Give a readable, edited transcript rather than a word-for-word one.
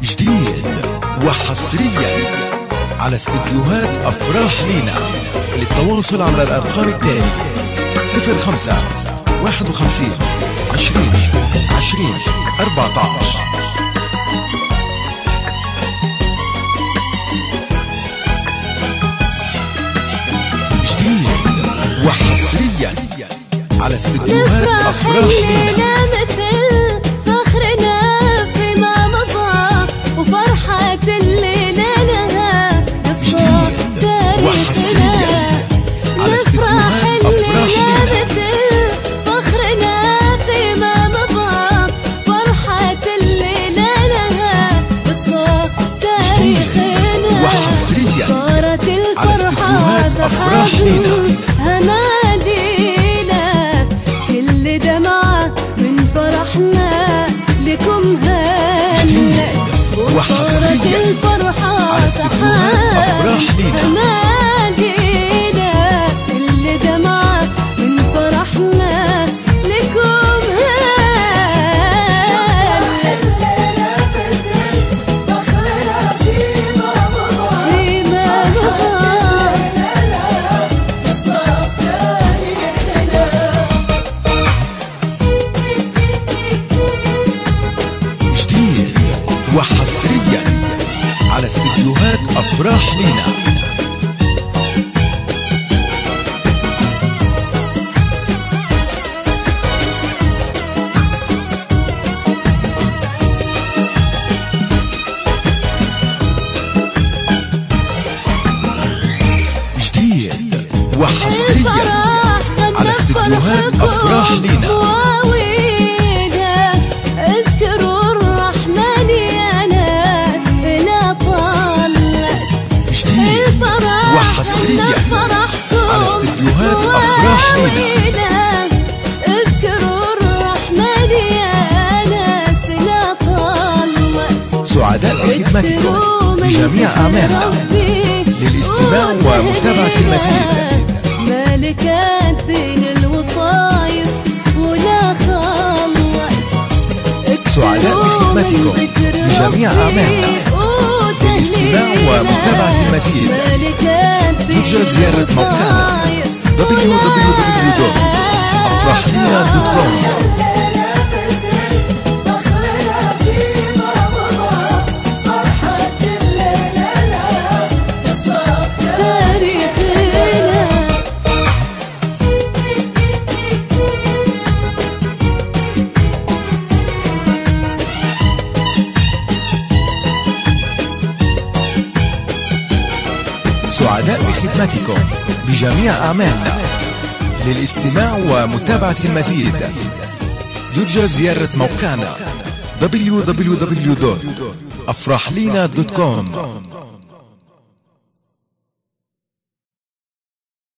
جديد وحصريا على استديوهات أفراح لينا. للتواصل على الأرقام التالية 05 51 20 20 14. جديد وحصريا على استديوهات أفراح لينا. صارت الفرحة أفراح لينا هنادينا كل دمعة من فرحنا لكم هانت. صارت الفرحة على استديوهات أفراح لينا هنادينا كل دمعة من فرحنا لكم وحصريا على استديوهات أفراح لينا. جديد وحصريا على استديوهات أفراح لينا. وحصريا على استديوهات أفراح لينا. اذكروا الرحمن يا ناس لا طلت. سعداء بخدمتكم بجميع أعمالنا. للاستماع ومتابعة المزيد مالكات الوصايف ولا خلت. سعداء بخدمتكم بجميع أعمالنا. للاستماع ومتابعة المزيد يرجى زيارة موقعنا www.afrahlina.com. سعداء بخدمتكم بجميع أعمالنا. للاستماع ومتابعة المزيد يرجى زيارة موقعنا www.afrahlina.com.